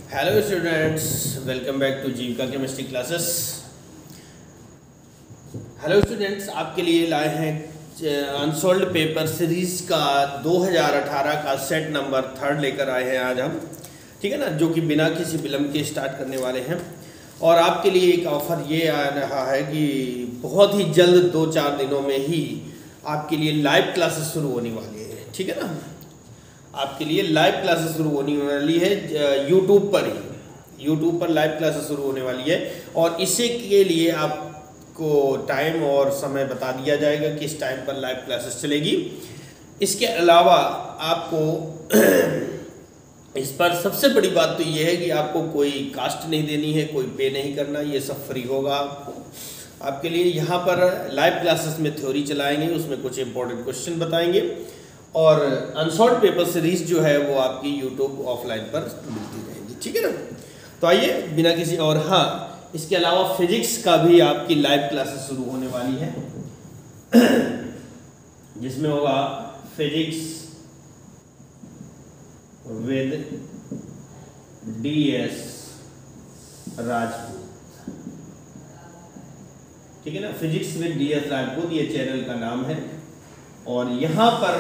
Hello students, welcome back to Jeevika chemistry classes. Hello students, आपके लिए लाए हैं अनसॉल्व्ड पेपर सीरीज का 2018 का सेट नंबर 3 लेकर आए हैं आज हम, ठीक है ना, जो कि बिना किसी विलंब के स्टार्ट करने वाले हैं। और आपके लिए एक ऑफ़र ये आ रहा है कि बहुत ही जल्द 2-4 दिनों में ही आपके लिए लाइव क्लासेस शुरू होने वाली है, ठीक है ना। आपके लिए लाइव क्लासेस शुरू होने वाली है यूट्यूब पर ही, यूट्यूब पर लाइव क्लासेस शुरू होने वाली है। और इसी के लिए आपको टाइम और समय बता दिया जाएगा कि इस टाइम पर लाइव क्लासेस चलेगी। इसके अलावा आपको इस पर सबसे बड़ी बात तो ये है कि आपको कोई कास्ट नहीं देनी है, कोई पे नहीं करना, ये सब फ्री होगा आपके लिए। यहाँ पर लाइव क्लासेस में थ्योरी चलाएंगे, उसमें कुछ इंपॉर्टेंट क्वेश्चन बताएंगे और अनसॉल्व्ड पेपर सीरीज जो है वो आपकी यूट्यूब ऑफलाइन पर मिलती रहेगी, ठीक है ना। तो आइए बिना किसी और, हाँ, इसके अलावा फिजिक्स का भी आपकी लाइव क्लासेस शुरू होने वाली है जिसमें होगा फिजिक्स विद DS राजपूत, ठीक है ना। फिजिक्स विद DS राजपूत ये चैनल का नाम है और यहाँ पर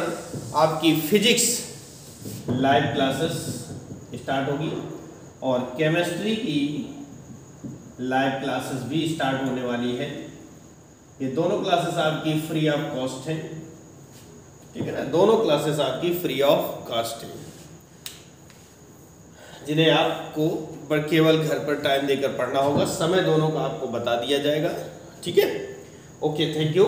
आपकी फिजिक्स लाइव क्लासेस स्टार्ट होगी और केमिस्ट्री की लाइव क्लासेस भी स्टार्ट होने वाली है। ये दोनों क्लासेस आपकी फ्री ऑफ कॉस्ट हैं, ठीक है ना। दोनों क्लासेस आपकी फ्री ऑफ कॉस्ट हैं, जिन्हें आपको केवल घर पर टाइम देकर पढ़ना होगा। समय दोनों का आपको बता दिया जाएगा, ठीक है। Okay, thank you.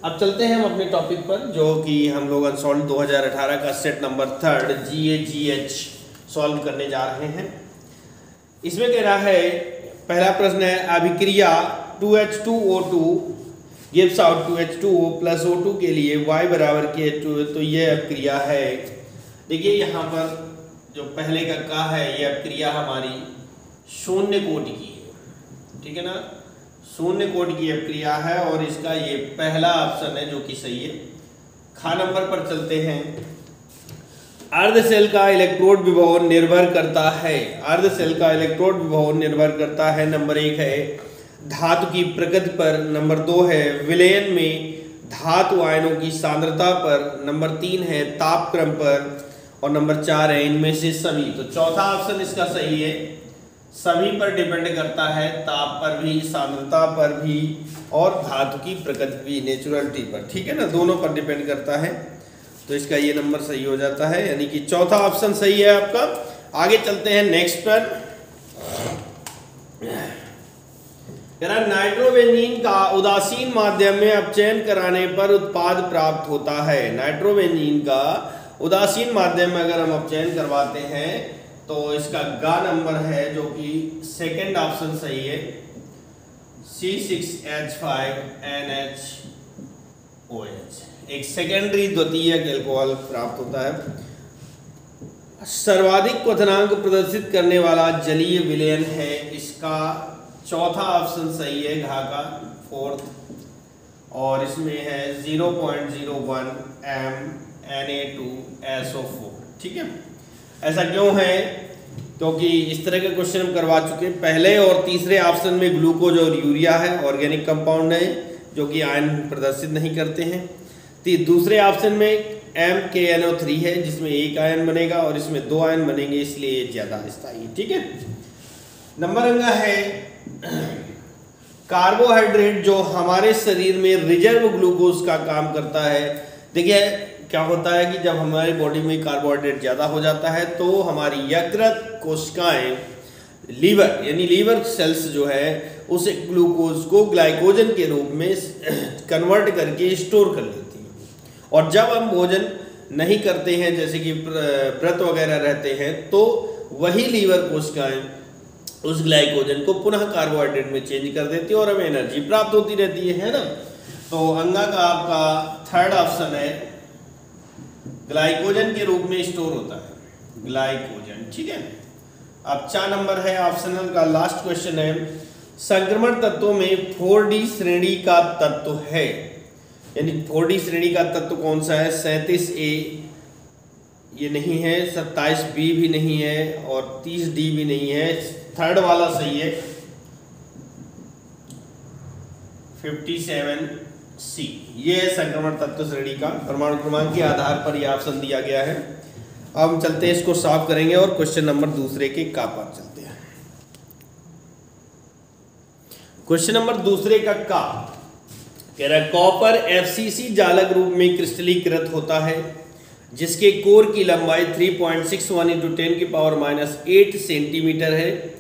अब चलते हैं हम अपने टॉपिक पर, जो कि हम लोग अनसॉल्व्ड 2018 का सेट नंबर 3 GAGH सॉल्व करने जा रहे हैं। इसमें कह रहा है, पहला प्रश्न है, अभिक्रिया 2H2O2 gives out 2H2O plus O2 के लिए Y बराबर K2। तो ये अभिक्रिया है। देखिए यहाँ पर जो पहले का है, ये अभिक्रिया हमारी शून्य कोटि की है, ठीक है ना। शून्य कोटि की अभिक्रिया है और इसका ये पहला ऑप्शन है जो कि सही है। खा नंबर पर चलते हैं। अर्ध सेल का इलेक्ट्रोड विभव निर्भर करता है, अर्ध सेल का इलेक्ट्रोड विभव निर्भर करता है। नंबर 1 है धातु की प्रकृति पर, नंबर 2 है विलयन में धातु आयनों की सांद्रता पर, नंबर 3 है तापक्रम पर और नंबर 4 है इनमें से सभी। तो चौथा ऑप्शन इसका सही है, सभी पर डिपेंड करता है, ताप पर भी, सांद्रता पर भी और धातु की प्रकृति भी, नेचुरलिटी पर, ठीक है ना, दोनों पर डिपेंड करता है। तो इसका ये नंबर सही हो जाता है, यानी कि चौथा ऑप्शन सही है आपका। आगे चलते हैं नेक्स्ट पर। नाइट्रोबेंजीन का उदासीन माध्यम में अपचयन कराने पर उत्पाद प्राप्त होता है। नाइट्रोबेंजीन का उदासीन माध्यम में अगर हम अपचयन करवाते हैं तो इसका गा नंबर है जो कि सेकंड ऑप्शन सही है, C6H5NHOH। एक सेकेंडरी द्वितीयक एल्कोहल प्राप्त होता है। सर्वाधिक क्वथनांक प्रदर्शित करने वाला जलीय विलयन है, इसका चौथा ऑप्शन सही है, घा का 4th, और इसमें है 0.01 MNA2SO4, ठीक है। ऐसा क्यों है? क्योंकि इस तरह के क्वेश्चन हम करवा चुके हैं। पहले और तीसरे ऑप्शन में ग्लूकोज और यूरिया है, ऑर्गेनिक कंपाउंड है जो कि आयन प्रदर्शित नहीं करते हैं। दूसरे ऑप्शन में MKNO3 है जिसमें 1 आयन बनेगा और इसमें 2 आयन बनेंगे, इसलिए ज़्यादा स्थायी, ठीक है। नंबर अंगा है कार्बोहाइड्रेट जो हमारे शरीर में रिजर्व ग्लूकोज का काम करता है। देखिए क्या होता है कि जब हमारी बॉडी में कार्बोहाइड्रेट ज़्यादा हो जाता है तो हमारी यकृत कोशिकाएं, लीवर यानी लीवर सेल्स जो है उस ग्लूकोज को ग्लाइकोजन के रूप में कन्वर्ट करके स्टोर कर लेती हैं। और जब हम भोजन नहीं करते हैं, जैसे कि व्रत वगैरह रहते हैं, तो वही लीवर कोशिकाएं उस ग्लाइकोजन को पुनः कार्बोहाइड्रेट में चेंज कर देती है और हमें एनर्जी प्राप्त होती रहती है ना। तो अंगा का आपका थर्ड ऑप्शन है, ग्लाइकोजन के रूप में स्टोर होता है, ग्लाइकोजन, ठीक है। अब 4 नंबर है ऑप्शनल का लास्ट क्वेश्चन है, संक्रमण तत्वों में 4D श्रेणी का तत्व है, यानी 4D श्रेणी का तत्व कौन सा है? 37A ये नहीं है, 27B भी नहीं है और 30D भी नहीं है। थर्ड वाला सही है, 57C। ये है संक्रमण तत्व श्रेणी का परमाणु क्रमांक के आधार पर यह ऑप्शन दिया गया है। अब हम चलते हैं, इसको सॉल्व करेंगे और क्वेश्चन नंबर दूसरे के का पर चलते हैं। क्वेश्चन नंबर दूसरे का का कह रहा है कॉपर FCC जालक रूप में क्रिस्टलीकृत होता है जिसके कोर की लंबाई 3.61 × 10⁻⁸ सेंटीमीटर है।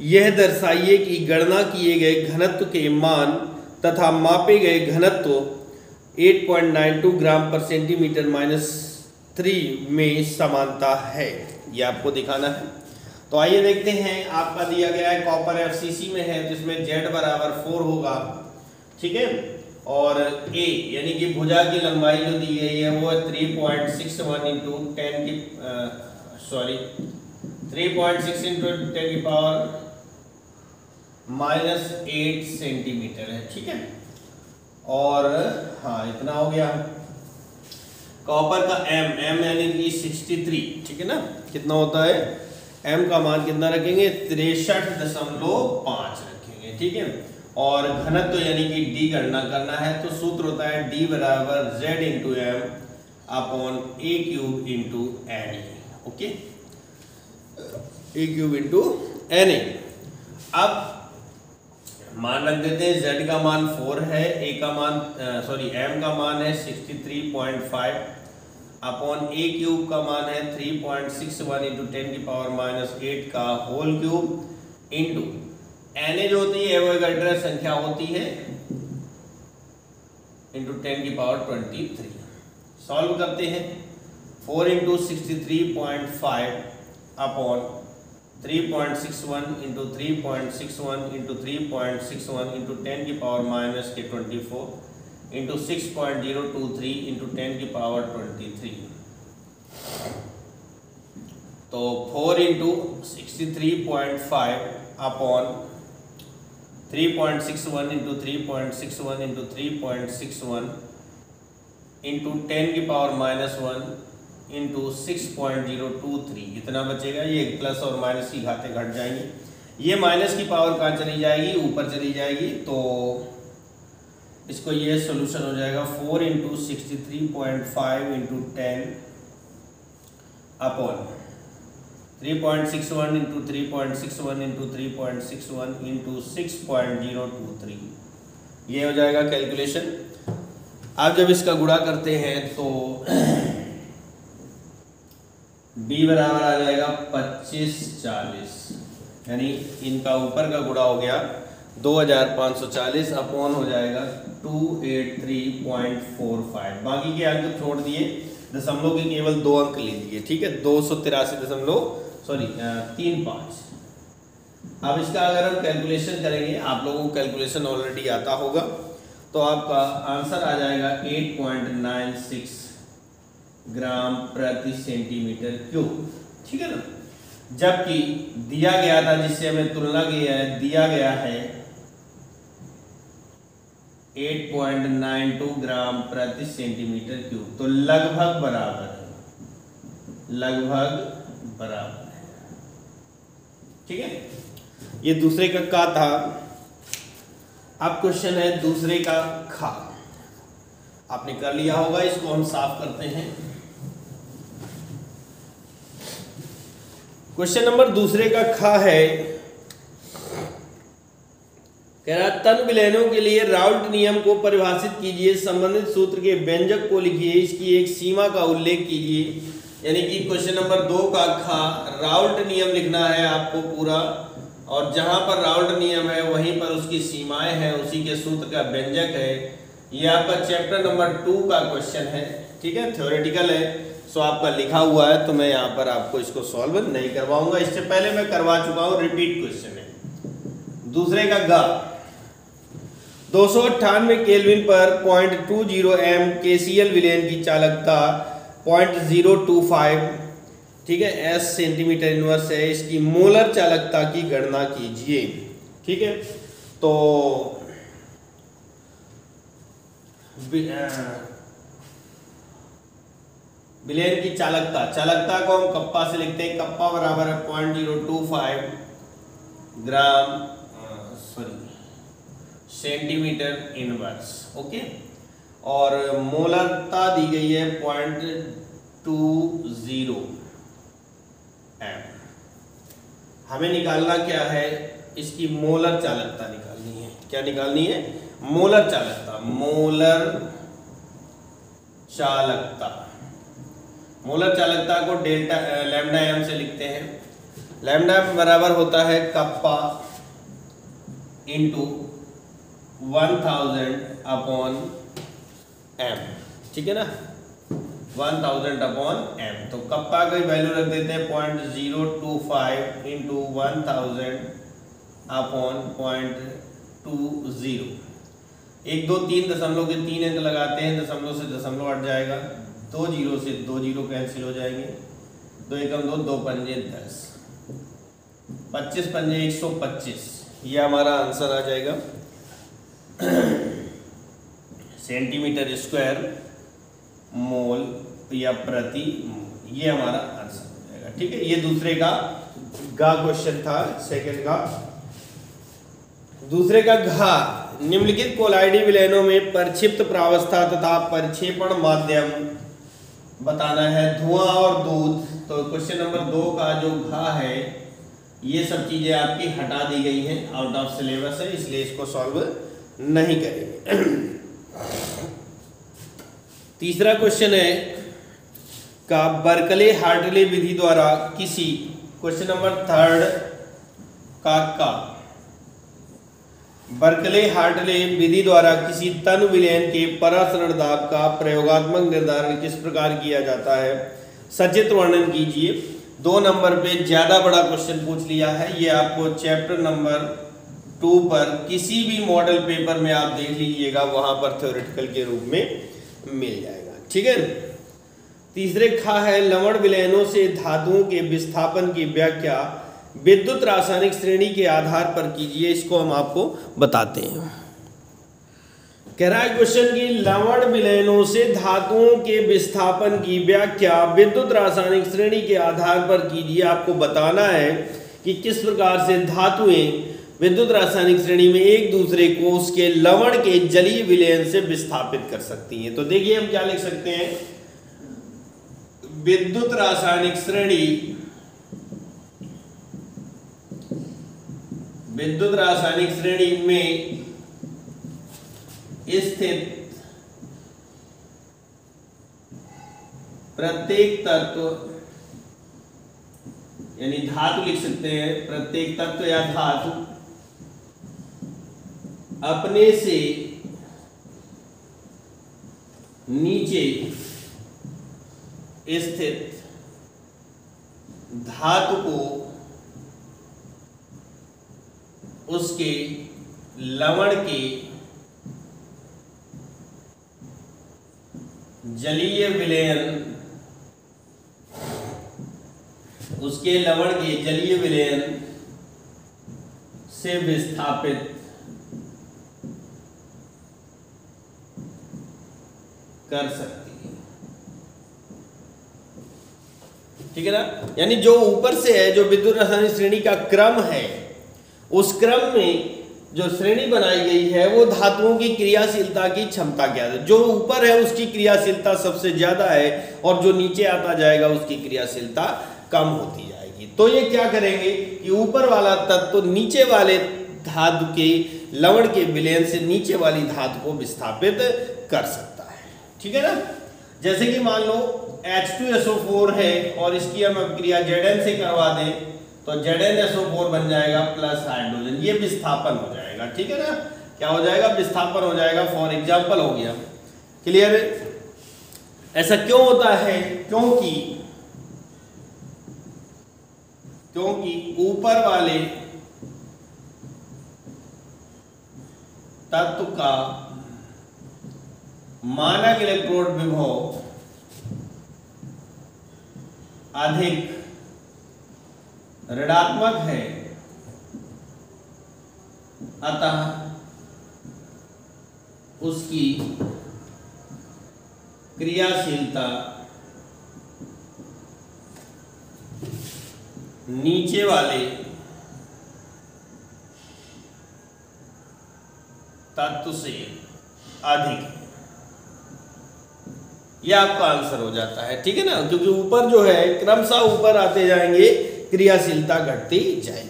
यह दर्शाइए कि गणना किए गए घनत्व के मान तथा मापे गए घनत्व 8.92 ग्राम पर सेंटीमीटर -3 में समानता है। यह आपको दिखाना है। तो आइए देखते हैं, आपका दिया गया है कॉपर FCC में है जिसमें Z बराबर 4 होगा, ठीक है, और A यानी कि भुजा की लंबाई जो दी गई है वो 3.61 × 10⁻⁸ सेंटीमीटर है, ठीक है। और हाँ, इतना हो गया। कॉपर का M यानी कि 63, ठीक है ना। कितना होता है, M का मान कितना रखेंगे, 63.5 रखेंगे, ठीक है। और घनत्व यानी कि D गणना करना है तो सूत्र होता है D बराबर Z × M upon A³ × Na, okay, A³ × Na। अब मान रख देते हैं, Z का मान 4 है, M का मान है 63.5 अपॉन A³ का मान है 3.61 × 10⁻⁸ का होल क्यूब इंटू Na जो होती है एवोगाड्रो संख्या होती है इंटू 10⁻23। सॉल्व करते हैं, 4 × 63.5 अपॉन 3.61 × 3.61 × 3.61 × 10⁻⁻24 इंटू 6.023 × 10⁻23। तो 4 × 63.5 अपॉन 3.61 × 3.61 × 3.61 इंटू 10⁻⁻1 इंटू 6.023, इतना बचेगा। ये प्लस और माइनस की घातें घट जाएंगी। ये माइनस की पावर कहाँ चली जाएगी, ऊपर चली जाएगी। तो इसको ये सोल्यूशन हो जाएगा 4 × 63.5 × 10 अपॉन 3.61 × 3.61 × 3.61 × 6.023। ये हो जाएगा कैलकुलेशन। आप जब इसका गुणा करते हैं तो B बराबर आ जाएगा 2540, यानी इनका ऊपर का गुणा हो गया 2540 अपॉन हो जाएगा 283.45। बाकी के अंक छोड़ दिए, दशमलव के केवल 2 अंक ले लिए, ठीक है, 283.35। अब इसका अगर हम कैलकुलेशन करेंगे, आप लोगों को कैलकुलेशन ऑलरेडी आता होगा, तो आपका आंसर आ जाएगा 8.96 ग्राम प्रति सेंटीमीटर क्यूब, ठीक है ना। जबकि दिया गया था, जिससे हमें तुलना किया है, दिया गया है 8.92 ग्राम प्रति सेंटीमीटर क्यूब, तो लगभग बराबर है, लगभग बराबर है, ठीक है। ये दूसरे का था। अब क्वेश्चन है दूसरे का खा। आपने कर लिया होगा, इसको हम साफ करते हैं। क्वेश्चन नंबर दूसरे का खा है, कह रहा तन विलयनों के लिए राउल्ट नियम को परिभाषित कीजिए, संबंधित सूत्र के व्यंजक को लिखिए, इसकी एक सीमा का उल्लेख कीजिए। यानी कि क्वेश्चन नंबर 2 का खा, राउल्ट नियम लिखना है आपको पूरा, और जहां पर राउल्ट नियम है वहीं पर उसकी सीमाएं हैं, उसी के सूत्र का व्यंजक है। ये आपका चैप्टर नंबर 2 का क्वेश्चन है, ठीक है, थ्योरेटिकल है, सो आपका लिखा हुआ है, तो मैं यहाँ पर आपको इसको सॉल्व नहीं करवाऊंगा, इससे पहले मैं करवा चुका हूँ, रिपीट क्वेश्चन है। दूसरे का गा, 298 केल्विन पर 0.20 m KCl विलयन की चालकता 0.025, ठीक है, S सेंटीमीटर इनवर्स है, इसकी मोलर चालकता की गणना कीजिए, ठीक है। तो विलयन की चालकता, चालकता को हम कप्पा से लिखते हैं, कप्पा बराबर है 0.025 ग्राम सेंटीमीटर इनवर्स। ओके, और मोलरता दी गई है 0.20 एम। हमें निकालना क्या है, इसकी मोलर चालकता निकालनी है। क्या निकालनी है? मोलर चालकता। मोलर चालकता, मोलर चालकता को डेल्टा लैम्डा एम से लिखते हैं। लैम्डा बराबर होता है कप्पा इंटू 1000 अपॉन एम। ठीक है ना, 1000 अपॉन एम। तो कप्पा की वैल्यू रख देते हैं 0.025 इंटू 1000 अपॉन 0.20। 1 2 3 दशमलव के 3 अंक लगाते हैं, दशमलव से दशमलव हट जाएगा, 2 जीरो से 2 जीरो कैंसिल हो जाएंगे, 2 एकम 2, 2 पंजे 10, 25 पंजे 125। ये हमारा आंसर आ जाएगा सेंटीमीटर स्क्वायर मोल या प्रति मोल। ये हमारा आंसर हो जाएगा। ठीक है, ये दूसरे का क्वेश्चन था। सेकंड का, दूसरे का घा, निम्नलिखित कोलाइडी विलयनों में परिक्षिप्त प्रावस्था तथा परिक्षेपण माध्यम बताना है, धुआं और दूध। तो क्वेश्चन नंबर 2 का जो घा है, ये सब चीजें आपकी हटा दी गई हैं, आउट ऑफ सिलेबस है, इसलिए इसको सॉल्व नहीं करेंगे। तीसरा क्वेश्चन है का बर्कले हार्टले विधि द्वारा किसी, क्वेश्चन नंबर 3 का बर्कले हार्टले विधि द्वारा किसी तनु विलयन के परासरण दाब का प्रयोगात्मक निर्धारण किस प्रकार किया जाता है, सचित्र वर्णन कीजिए। 2 नंबर पे ज्यादा बड़ा क्वेश्चन पूछ लिया है, ये आपको चैप्टर नंबर 2 पर किसी भी मॉडल पेपर में आप देख लीजिएगा, वहां पर थ्योरेटिकल के रूप में मिल जाएगा। ठीक है, तीसरे खा है लवण विलयनों से धातुओं के विस्थापन की व्याख्या विद्युत रासायनिक श्रेणी के आधार पर कीजिए। इसको हम आपको बताते हैं। कह रहा है क्वेश्चन की लवण विलयनों से धातुओं के विस्थापन की व्याख्या विद्युत रासायनिक श्रेणी के आधार पर कीजिए। आपको बताना है कि किस प्रकार से धातुएं विद्युत रासायनिक श्रेणी में एक दूसरे को उसके लवण के जलीय विलयन से विस्थापित कर सकती हैं। तो देखिए हम क्या लिख सकते हैं, विद्युत रासायनिक श्रेणी, विद्युत रासायनिक श्रेणी में स्थित प्रत्येक तत्व, यानी धातु लिख सकते हैं, प्रत्येक तत्व या धातु अपने से नीचे स्थित धातु को उसके लवण के जलीय विलयन, उसके लवण के जलीय विलयन से विस्थापित कर सकती है। ठीक है ना, यानी जो ऊपर से है, जो विद्युत रासायनिक श्रेणी का क्रम है, उस क्रम में जो श्रेणी बनाई गई है वो धातुओं की क्रियाशीलता की क्षमता क्या है। जो ऊपर है उसकी क्रियाशीलता सबसे ज्यादा है और जो नीचे आता जाएगा उसकी क्रियाशीलता कम होती जाएगी। तो ये क्या करेंगे कि ऊपर वाला तत्व नीचे वाले धातु के लवण के विलयन से नीचे वाली धातु को विस्थापित कर सकता है। ठीक है ना, जैसे कि मान लो H2SO4 है और इसकी हम क्रिया Zn से करवा दें तो ZnSO4 बन जाएगा प्लस हाइड्रोजन, ये विस्थापन हो जाएगा। ठीक है ना, क्या हो जाएगा, विस्थापन हो जाएगा। फॉर एग्जांपल हो गया, क्लियर है। ऐसा क्यों होता है, क्योंकि ऊपर वाले तत्व का मानक इलेक्ट्रोड विभव अधिक ऋणात्मक है, अतः उसकी क्रियाशीलता नीचे वाले तत्व से अधिक, ये आपका आंसर हो जाता है। ठीक है ना, क्योंकि ऊपर जो है क्रमशः ऊपर आते जाएंगे, क्रियाशीलता घटती जाएगी।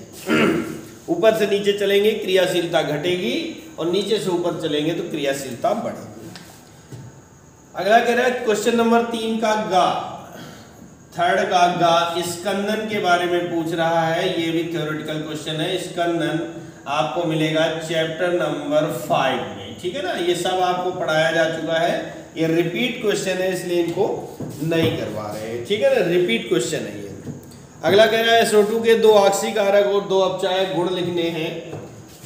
ऊपर से नीचे चलेंगे क्रियाशीलता घटेगी, और नीचे से ऊपर चलेंगे तो क्रियाशीलता बढ़ेगी। अगला कह रहा है क्वेश्चन नंबर 3 का गा, थर्ड का गा स्कंदन के बारे में पूछ रहा है। ये भी थ्योरेटिकल क्वेश्चन है। स्कंदन आपको मिलेगा चैप्टर नंबर 5 में। ठीक है ना, ये सब आपको पढ़ाया जा चुका है, ये रिपीट क्वेश्चन है इसलिए इनको नहीं करवा रहे हैं। ठीक है ना, रिपीट क्वेश्चन है ये। अगला कह रहा है SO2 के 2 ऑक्सी कारक और 2 अपचायक गुण लिखने हैं।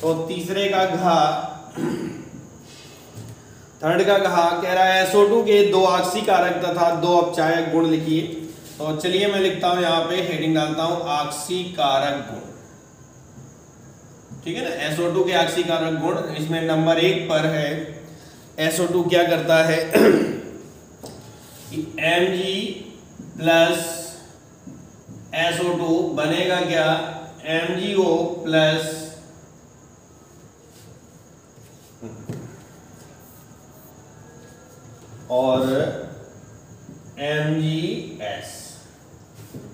तो तीसरे का घा, थर्ड का घा कह रहा है SO2 के 2 ऑक्सी कारक तथा 2 अपचायक गुण लिखिए। तो चलिए मैं लिखता हूं, यहाँ पे हेडिंग डालता हूं ऑक्सी कारक गुण। ठीक है ना, SO2 के ऑक्सी कारक गुण, इसमें नंबर 1 पर है SO2 क्या करता है कि Mg प्लस SO2 बनेगा क्या, MgO प्लस और MgS।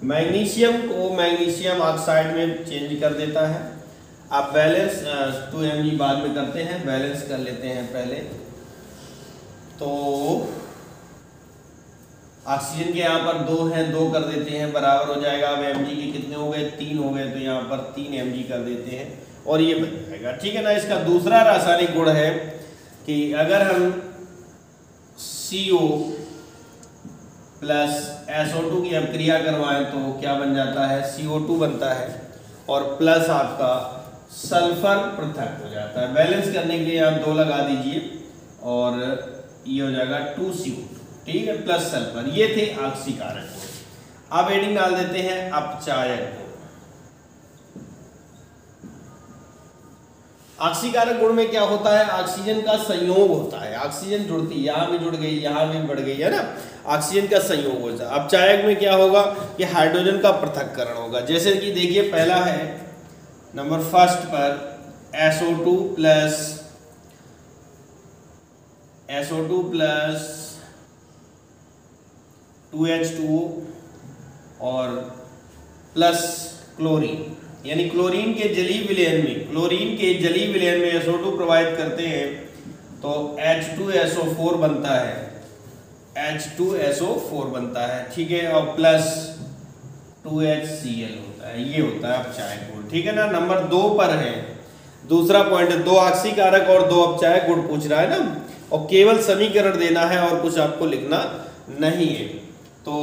मैग्नीशियम को मैग्नीशियम ऑक्साइड में चेंज कर देता है। आप बैलेंस 2 Mg बाद में करते हैं, बैलेंस कर लेते हैं पहले। तो ऑक्सीजन के यहाँ पर 2 हैं, 2 कर देते हैं, बराबर हो जाएगा। अब Mg के कितने हो गए, 3 हो गए, तो यहाँ पर 3 Mg कर देते हैं और ये बन जाएगा। ठीक है ना, इसका दूसरा रासायनिक गुण है कि अगर हम CO प्लस SO2 की अभिक्रिया करवाएं तो क्या बन जाता है, CO2 बनता है, और प्लस आपका सल्फर पृथक हो जाता है। बैलेंस करने के लिए आप 2 लगा दीजिए और ये हो जाएगा 2CO2। ठीक है, प्लस सल्फर। ये थे ऑक्सी कारक गुण। अब हेडिंग डाल देते हैं अपचायक गुण। ऑक्सी कारक गुण में क्या होता है, ऑक्सीजन का संयोग होता है। ऑक्सीजन जुड़ती है, यहाँ भी जुड़ गई, यहाँ भी बढ़ गई, है ना, ऑक्सीजन का संयोग होता है। अपचायक में क्या होगा कि हाइड्रोजन का पृथक्करण होगा। जैसे कि देखिए पहला है नंबर 1 पर SO2 प्लस 2H2O और प्लस क्लोरीन, यानी क्लोरीन के जलीय विलयन में SO2 प्रवाहित करते हैं तो H2SO4 बनता है, H2SO4 बनता है। ठीक है, और प्लस 2HCl होता है, ये होता है अपचायक गुण। ठीक है ना, नंबर 2 पर है दूसरा पॉइंट, 2 ऑक्सी कारक और 2 अपचायक गुण पूछ रहा है ना, और केवल समीकरण देना है और कुछ आपको लिखना नहीं है। तो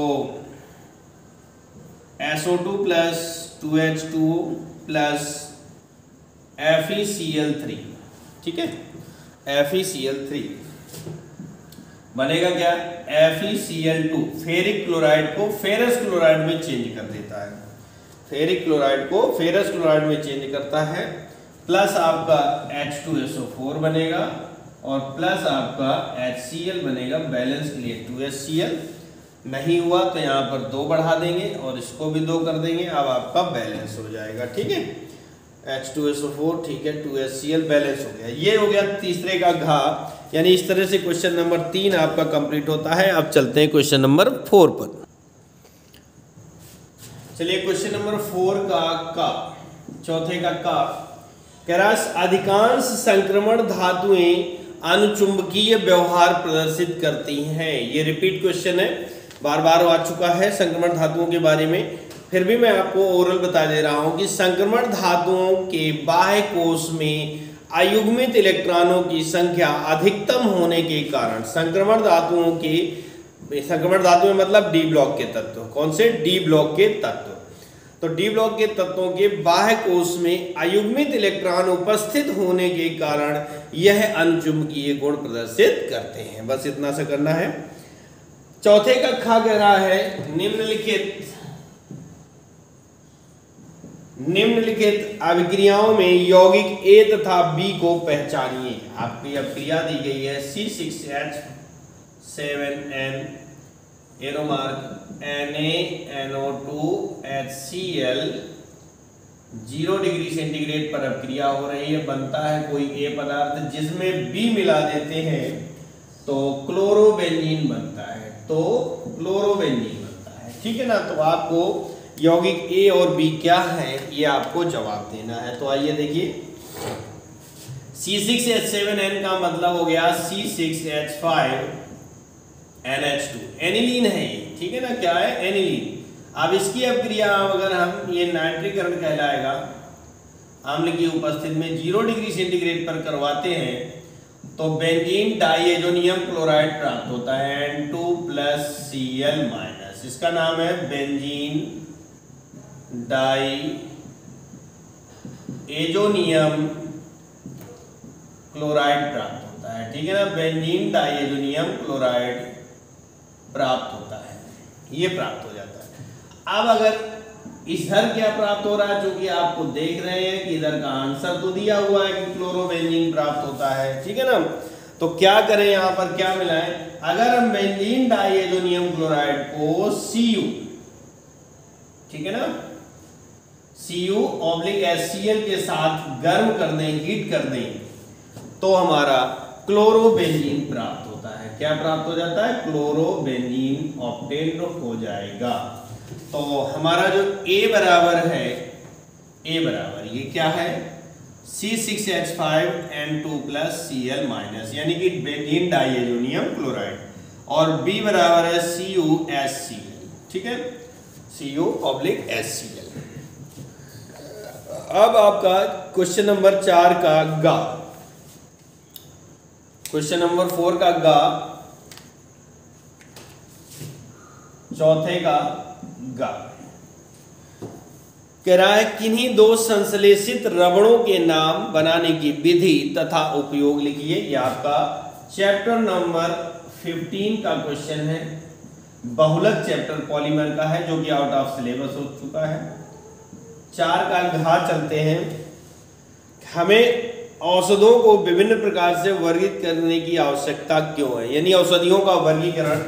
SO2 plus 2H2O plus FeCl3, ठीक है, FeCl3 बनेगा क्या, FeCl2। फेरिक क्लोराइड को फेरस क्लोराइड में चेंज कर देता है, फेरिक क्लोराइड को फेरस क्लोराइड में चेंज करता है। प्लस आपका H2SO4 बनेगा और प्लस आपका HCl बनेगा। बैलेंस के लिए 2HCl नहीं हुआ तो यहाँ पर 2 बढ़ा देंगे और इसको भी 2 कर देंगे। अब आपका बैलेंस हो जाएगा। ठीक है, H2SO4, ठीक है, 2HCl बैलेंस हो गया। ये हो गया तीसरे का घा। यानी इस तरह से क्वेश्चन नंबर 3 आपका कंप्लीट होता है। अब चलते हैं क्वेश्चन नंबर 4 पर। चलिए क्वेश्चन नंबर 4 का चौथे का कह रहा है अधिकांश संक्रमण धातुएं अनुचुंबकीय व्यवहार प्रदर्शित करती हैं। ये रिपीट क्वेश्चन है, बार बार आ चुका है संक्रमण धातुओं के बारे में, फिर भी मैं आपको ओरल बता दे रहा हूं कि संक्रमण धातुओं के बाह्य कोश में अयुग्मित इलेक्ट्रॉनों की संख्या अधिकतम होने के कारण संक्रमण धातुओं में मतलब डी ब्लॉक के तत्व, कौन से, डी ब्लॉक के तत्व। तो डी ब्लॉक के तत्वों के बाह्य कोश में अयुग्मित इलेक्ट्रॉन उपस्थित होने के कारण यह अनुचुंबकीय गुण प्रदर्शित करते हैं। बस इतना सा करना है। चौथे का खा कह रहा है निम्नलिखित अभिक्रियाओं में यौगिक A तथा B को पहचानिए। आपकी अभिक्रिया दी गई है C6H7N arrow mark NaNO2HCl 0 degree centigrade पर अभिक्रिया हो रही है, बनता है कोई A पदार्थ जिसमें B मिला देते हैं तो क्लोरोबेंजीन बनता है, तो क्लोरोबेंजीन बनता है। ठीक है ना। तो आपको यौगिक A और B क्या है ये आपको जवाब देना है। तो आइए देखिए, C6H7N का मतलब हो गया C6H5NH2, एनिलीन है ये। ठीक है ना, क्या है? एनिलीन। अब इसकी अभिक्रिया अगर हम ये नाइट्रीकरण कहलाएगा, अम्ल की उपस्थिति में 0 डिग्री सेंटीग्रेड पर करवाते हैं तो बेंजीन डाइएजोनियम क्लोराइड प्राप्त होता है N2+Cl-। इसका नाम है बेंजीन डाइएजोनियम क्लोराइड प्राप्त होता है। ठीक है ना, बेंजीन डाइएजोनियम क्लोराइड प्राप्त होता है, ये प्राप्त हो जाता है। अब अगर इधर क्या प्राप्त हो रहा है, जो कि आपको देख रहे हैं कि इधर का आंसर तो दिया हुआ है कि क्लोरोबेंजीन प्राप्त होता है। ठीक है ना, तो क्या करें, यहां पर क्या मिलाएं? अगर हम बेंजीन डाइएजोनियम क्लोराइड को Cu, ठीक है ना, Cu/HCl के साथ गर्म कर दें, हीट कर दें, तो हमारा क्लोरोबेंजीन प्राप्त होता है। क्या प्राप्त हो जाता है? क्लोरोबेंजीन ऑब्टेन्ड हो जाएगा। तो हमारा जो A बराबर है, A बराबर ये क्या है? C6H5N2+Cl- यानी कि बेंजीन डाइएजोनियम क्लोराइड, और B बराबर है CuHCl। ठीक है, Cu/HCl। अब आपका क्वेश्चन नंबर 4 का गा, क्वेश्चन नंबर 4 का गा, चौथे का गा कह रहा है किन्हीं दो संश्लेषित रबड़ों के नाम बनाने की विधि तथा उपयोग लिखिए। ये आपका चैप्टर नंबर 15 का क्वेश्चन है, बहुलक चैप्टर पॉलीमर का है, जो कि आउट ऑफ सिलेबस हो चुका है। 4 का घा चलते हैं। हमें औषधों को विभिन्न प्रकार से वर्गीकृत करने की आवश्यकता क्यों है, यानी औषधियों का वर्गीकरण,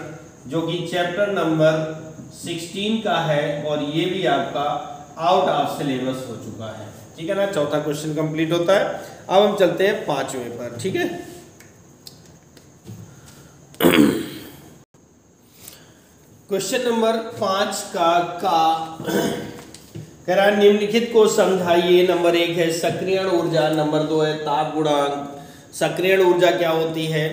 जो कि चैप्टर नंबर 16 का है, और ये भी आपका आउट ऑफ सिलेबस हो चुका है। ठीक है ना, चौथा क्वेश्चन कंप्लीट होता है। अब हम चलते हैं 5वें पर। ठीक है, क्वेश्चन नंबर 5 का कह रहा है निम्नलिखित को समझाइए। नंबर 1 है सक्रियण ऊर्जा, नंबर 2 है ताप गुणांक। सक्रियण ऊर्जा क्या होती है?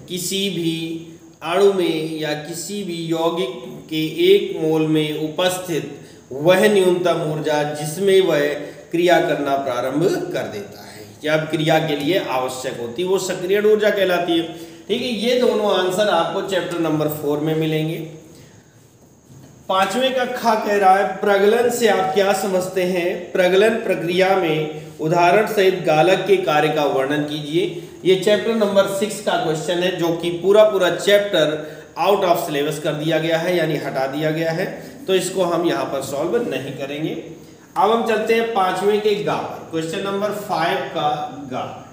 किसी भी अणु में या किसी भी यौगिक के 1 मोल में उपस्थित वह न्यूनतम ऊर्जा जिसमें वह क्रिया करना प्रारंभ कर देता है, जब क्रिया के लिए आवश्यक होती है, वो सक्रियण ऊर्जा कहलाती है। ठीक है, ये दोनों आंसर आपको चैप्टर नंबर 4 में मिलेंगे। 5वें का खा कह रहा है प्रगलन से आप क्या समझते हैं? प्रगलन प्रक्रिया में उदाहरण सहित गालक के कार्य का वर्णन कीजिए। ये चैप्टर नंबर 6 का क्वेश्चन है, जो कि पूरा चैप्टर आउट ऑफ सिलेबस कर दिया गया है, यानी हटा दिया गया है, तो इसको हम यहाँ पर सॉल्व नहीं करेंगे। अब हम चलते हैं 5वें के गा पर, क्वेश्चन नंबर 5 का गा।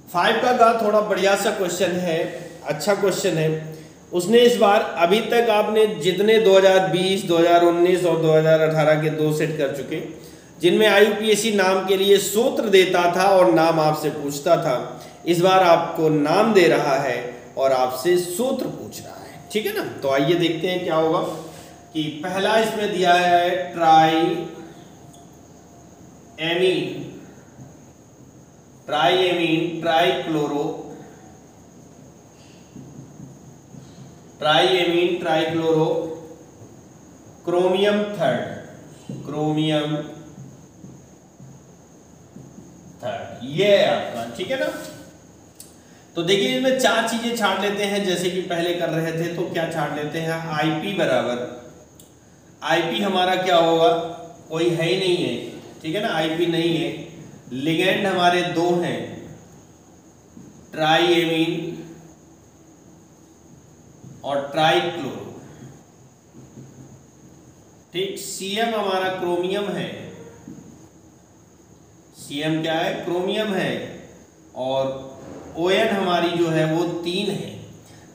5 का गा थोड़ा बढ़िया सा क्वेश्चन है, अच्छा क्वेश्चन है। उसने इस बार अभी तक आपने जितने 2020, 2019 और 2018 के 2 सेट कर चुके, जिनमें IUPAC नाम के लिए सूत्र देता था और नाम आपसे पूछता था, इस बार आपको नाम दे रहा है और आपसे सूत्र पूछ रहा है। ठीक है ना, तो आइए देखते हैं क्या होगा। कि पहला इसमें दिया है ट्राईएमीन ट्राइक्लोरो क्रोमियम थर्ड, ये है आपका। ठीक है ना, तो देखिए इसमें 4 चीजें छाट लेते हैं, जैसे कि पहले कर रहे थे। तो क्या छाट लेते हैं? IP बराबर, IP हमारा क्या होगा? कोई है ही नहीं है। ठीक है ना, IP नहीं है। लिगेंड हमारे 2 हैं, ट्राईएमीन और ट्राइक्लोरो। ठीक, CM हमारा क्रोमियम है, CM क्या है? क्रोमियम है। और ON हमारी जो है वो 3 है।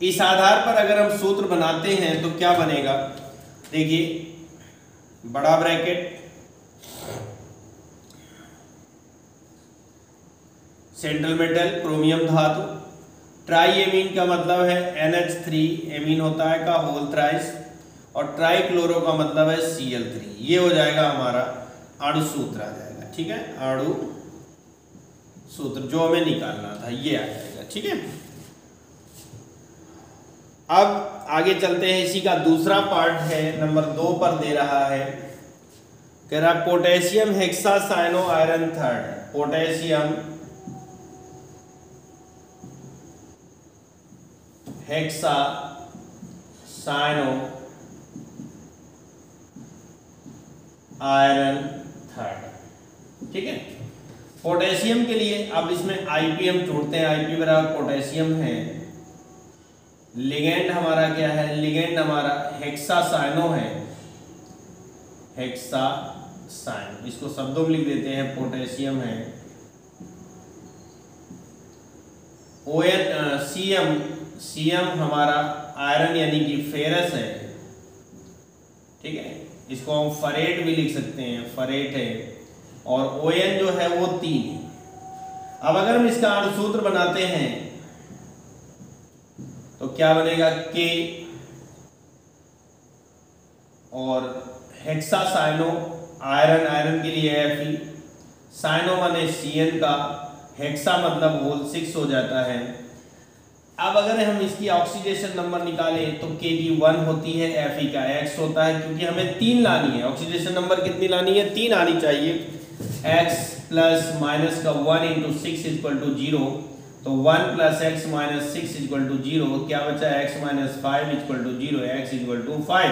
इस आधार पर अगर हम सूत्र बनाते हैं तो क्या बनेगा? देखिए बड़ा ब्रैकेट सेंट्रल मेटल क्रोमियम धातु, ट्राई एमीन का मतलब है NH3 एमीन होता है का होल थ्राइस, और ट्राई क्लोरो का मतलब है Cl3। ये हो जाएगा हमारा अणु सूत्र आ जाएगा, ठीक है, अणु सूत्र जो हमें निकालना था ये आ जाएगा, ठीक है। अब आगे चलते हैं, इसी का दूसरा पार्ट है, नंबर 2 पर दे रहा है, कह रहा potassium hexacyano iron third, potassium hexacyano iron third, ठीक है। पोटेशियम के लिए अब इसमें Ip हम जोड़ते हैं, Ip बराबर पोटेशियम है, लिगेंड हमारा क्या है, लिगेंड हमारा हेक्सासाइनो है, हेक्सासाइनो, इसको शब्दों में लिख देते हैं, पोटेशियम है, Cm हमारा आयरन यानी कि फेरस है, ठीक है, इसको हम फरेट भी लिख सकते हैं, फरेट है, और ON जो है वो 3 है। अब अगर हम इसका अणुसूत्र बनाते हैं तो क्या बनेगा, K, और हेक्सासाइनो आयरन, आयरन के लिए Fe, साइनो माने Cn का, हेक्सा मतलब होल 6 हो जाता है। अब अगर हम इसकी ऑक्सीडेशन नंबर निकालें तो K की 1 होती है, Fe का X होता है, क्योंकि हमें 3 लानी है, ऑक्सीडेशन नंबर कितनी लानी है, 3 आनी चाहिए। X प्लस माइनस का 1 इंटू 6 इक्वल टू 0, तो 1 plus x minus 6 equal to 0, क्या बचा, x minus 5 equal to 0, x equal to 5।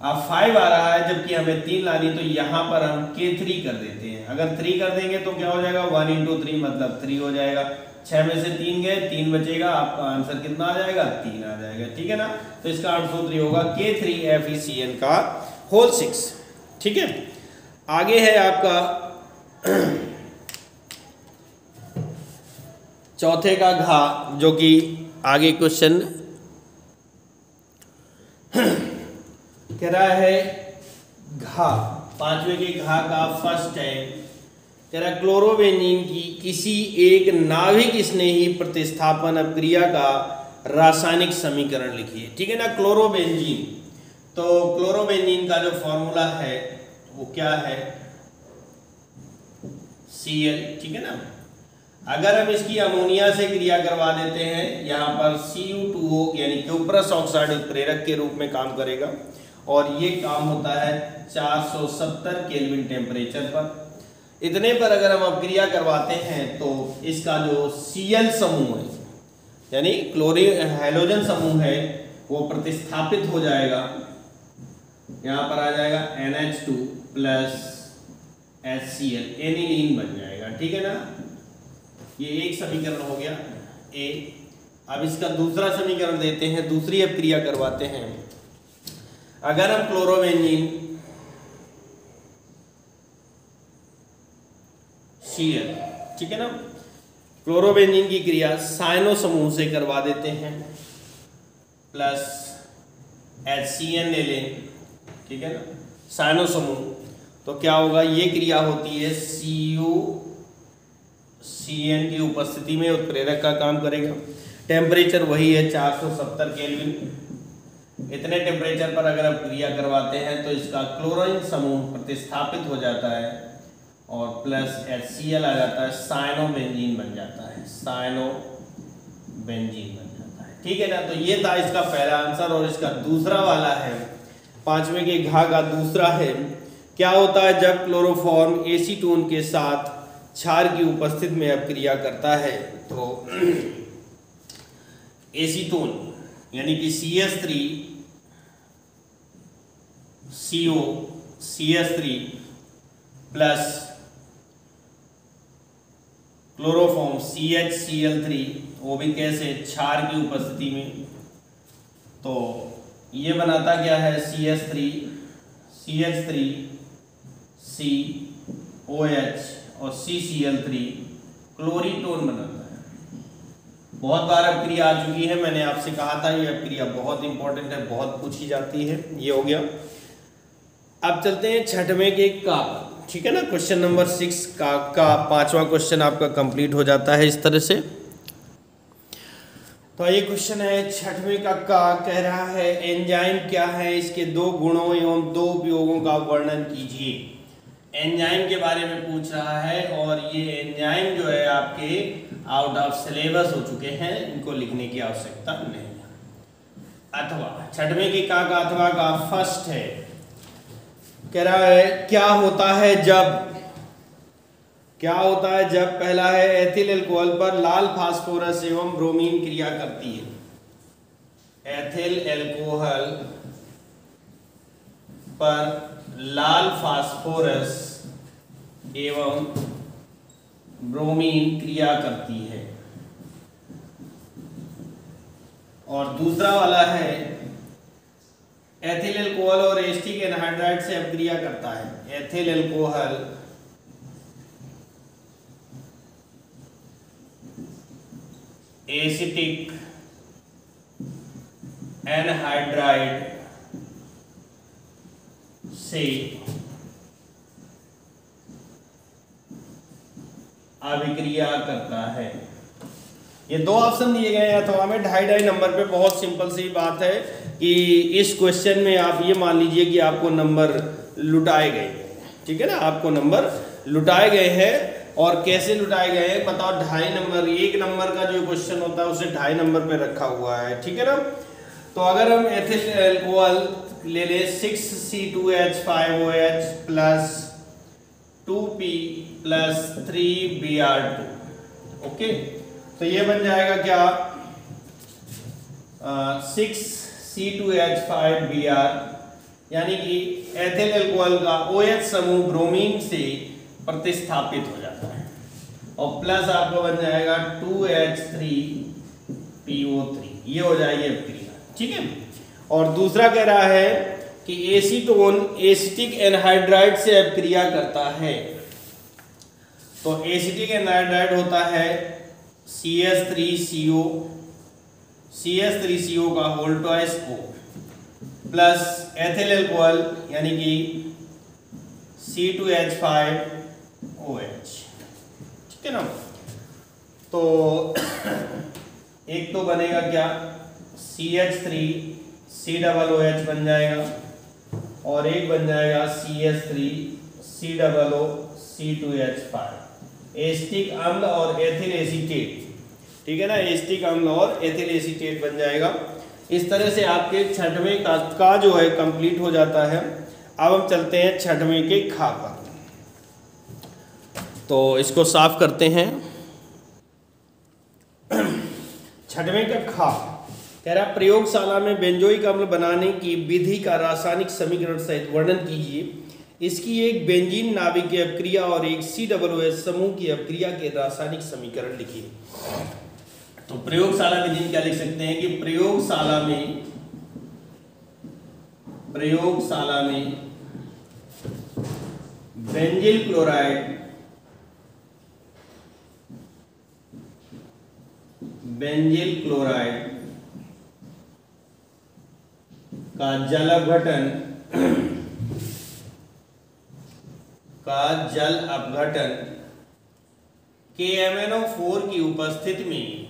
अब 5 आ रहा है, जबकि हमें 3 लानी, तो यहाँ पर हम K3 कर देते हैं। अगर 3 कर देंगे तो क्या हो जाएगा, 1 इंटू 3 मतलब 3 हो जाएगा, 6 में से 3 गए, 3 बचेगा, आपका आंसर कितना आ जाएगा, 3 आ जाएगा, ठीक है ना। तो इसका अणुसूत्र होगा K3FeCN का होल 6, ठीक है। आगे है आपका चौथे का घा, जो कि आगे क्वेश्चन कह रहा है, घा 5वें के घा का फर्स्ट है, कह रहा क्लोरोबेंजीन की किसी एक नाभिक स्नेही प्रतिस्थापन अभिक्रिया का रासायनिक समीकरण लिखिए, ठीक है ना। क्लोरोबेंजीन, तो क्लोरोबेंजीन का जो फॉर्मूला है वो क्या है, Cl, ठीक है ना। अगर हम इसकी अमोनिया से क्रिया करवा देते हैं, यहाँ पर Cu2O यानी क्यूप्रस ऑक्साइड उत्प्रेरक के रूप में काम करेगा, और ये काम होता है 470 केल्विन टेम्परेचर पर। इतने पर अगर हम अपक्रिया करवाते हैं तो इसका जो Cl समूह है यानी क्लोरीन हाइड्रोजन समूह है वो प्रतिस्थापित हो जाएगा, यहाँ पर आ जाएगा NH2 प्लस HCl, एनिलीन बन जाएगा, ठीक है ना। ये एक समीकरण हो गया ए। अब इसका दूसरा समीकरण देते हैं, दूसरी अपक्रिया करवाते हैं। अगर हम क्लोरोबेंजीन Cl, ठीक है ना, क्लोरोबेंजीन की क्रिया साइनो समूह से करवा देते हैं, प्लस HCN ले लें, ठीक है ना, साइनो समूह, तो क्या होगा, ये क्रिया होती है CuCN की उपस्थिति में उत्प्रेरक का काम करेगा। टेम्परेचर वही है 470 केल्विन। इतने टेम्परेचर पर अगर आप क्रिया करवाते हैं तो इसका क्लोरीन समूह प्रतिस्थापित हो जाता है और प्लस HCl आ जाता है, साइनोबेंजीन बन जाता है, साइनोबेंजीन बन जाता है, ठीक है ना। तो ये था इसका पहला आंसर। और इसका दूसरा वाला है, 5वें के घा का दूसरा है, क्या होता है जब क्लोरोफॉर्म एसीटोन के साथ क्षार की उपस्थिति में अपक्रिया करता है, तो एसीटोन यानी कि CH3CO CH3 plus chloroform CHCl3, वो भी कैसे, क्षार की उपस्थिति में, तो ये बनाता क्या है, CH3COH और CCl3 क्लोरीटोन बनाता है, बहुत बार अपक्रिया आ चुकी है, मैंने आपसे कहा था ये अपक्रिया बहुत इंपॉर्टेंट है, बहुत पूछी जाती है। ये हो गया। अब चलते हैं छठवें के का, ठीक है ना। क्वेश्चन नंबर 6 का पांचवा क्वेश्चन आपका कंप्लीट हो जाता है इस तरह से। तो ये क्वेश्चन है छठवें का कह रहा है एंजाइम क्या है, इसके दो गुणों एवं दो उपयोगों का वर्णन कीजिए। एंजाइम के बारे में पूछ रहा है और ये एंजाइम जो है आपके आउट ऑफ सिलेबस हो चुके हैं, इनको लिखने की आवश्यकता नहीं है। अथवा छठवें के का अथवा का फर्स्ट है, कह रहा है क्या होता है जब पहला है एथिल अल्कोहल पर लाल फास्फोरस एवं ब्रोमीन क्रिया करती है। एथिल अल्कोहल पर लाल फास्फोरस एवं ब्रोमीन क्रिया करती है। और दूसरा वाला है एथिल अल्कोहल और एसिटिक एनहाइड्राइड से अपक्रिया करता है। एथिल अल्कोहल एसिटिक एनहाइड्राइड से अभिक्रिया करता है। ये दो ऑप्शन दिए गए हैं अथवा में 2.5 नंबर पे। बहुत सिंपल सी बात है कि इस क्वेश्चन में आप ये मान लीजिए कि आपको नंबर लुटाए गए, ठीक है ना, आपको नंबर लुटाए गए हैं। और कैसे लुटाए गए हैं बताओ, 2.5 नंबर, 1 नंबर का जो क्वेश्चन होता है उसे 2.5 नंबर पे रखा हुआ है, ठीक है ना। तो अगर हम एथिल अल्कोहल ले लें 6C2H5OH plus 2P plus 3Br2, okay, तो ये बन जाएगा क्या 6C2H5Br, यानी कि एथिल अल्कोहल का OH समूह ब्रोमीन से प्रतिस्थापित हो जाता है और प्लस आपको बन जाएगा 2H3PO3, ये हो जाएगी अपक्रिया, ठीक है। और दूसरा कह रहा है कि एसीटोन एसिटिक एनहाइड्राइड से अपक्रिया करता है। तो एसिटिक एनहाइड्राइड होता है CH3CO का whole twice O plus ethyl alcohol यानी कि C2H5OH, ठीक है ना। तो एक तो बनेगा क्या CH3COOH बन जाएगा और एक बन जाएगा CH3COOC2H5, एसिटिक अम्ल और एथिल एसीटेट, ठीक है ना, एसिटिक अम्ल और एथिल एसीटेट बन जाएगा। इस तरह से आपके छठवें का जो है कंप्लीट हो जाता है। अब हम चलते हैं छठवें के खा पर, तो इसको साफ करते हैं। छठवें का खा कह रहा प्रयोगशाला में बेंजोइक अम्ल बनाने की विधि का रासायनिक समीकरण सहित वर्णन कीजिए। इसकी एक बेंजीन नाभिक की अपक्रिया और एक COOH समूह की अपक्रिया के रासायनिक समीकरण लिखिए। तो प्रयोगशाला विधि क्या लिख सकते हैं कि प्रयोगशाला में बेंजील क्लोराइड का जल अपघटन KMnO4 की उपस्थिति में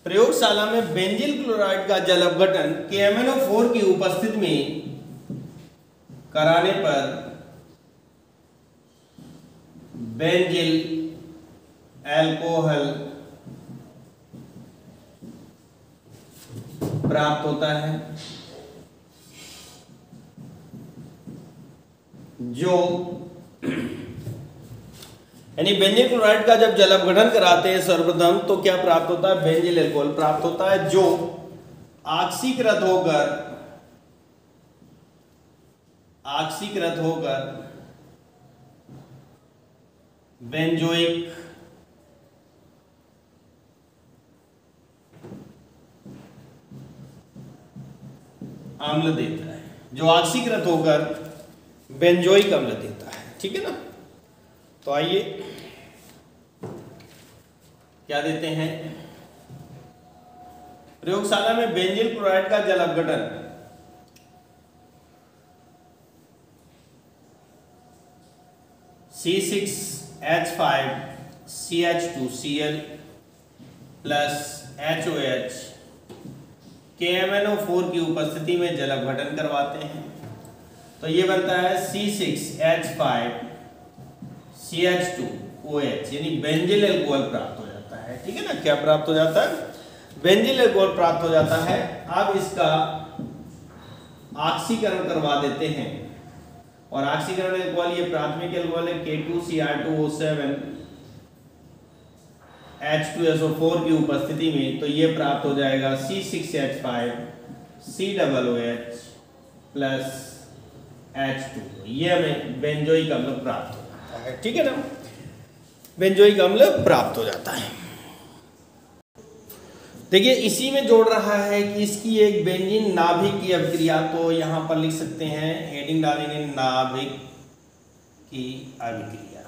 प्रयोगशाला में बेंजील क्लोराइड का जल अपघटन KMnO4 की उपस्थिति में कराने पर बेंजील अल्कोहल प्राप्त होता है, जो यानी बेंजील क्लोराइड का जब जल अपघटन कराते हैं सर्वप्रथम तो क्या प्राप्त होता है, बेंजील अल्कोहल प्राप्त होता है, जो ऑक्सीकृत होकर बेंजोइक अम्ल देता है, जो ऑक्सीकृत होकर बेंजोइक अम्ल देता है, ठीक है ना। तो आइए क्या देते हैं, प्रयोगशाला में बेंजील क्लोराइड का जल अपघटन C6H5CH2Cl प्लस HOH KMnO4 की उपस्थिति में जल अपघटन करवाते हैं। तो ये बनता है C6H5CH2OH यानी बेंजील अल्कोहल प्राप्त हो जाता है। ठीक है ना, क्या प्राप्त हो जाता है, बेंजील अल्कोहल प्राप्त हो जाता है। अब इसका ऑक्सीकरण करवा देते हैं और ऑक्सीकरण अल्कोहल ये प्राथमिक अल्कोहल है K2Cr2O7 H2SO4 की उपस्थिति में, तो ये प्राप्त हो जाएगा C6H5COOH प्लस H2, ये हमें बेंजोइक अम्ल प्राप्त हो जाता है। ठीक है ना, बेंजोइक अम्ल प्राप्त हो जाता है। देखिए इसी में जोड़ रहा है कि इसकी एक बेंजीन नाभिक की अभिक्रिया, तो यहां पर लिख सकते हैं, हेडिंग डालेंगे नाभिक की अभिक्रिया,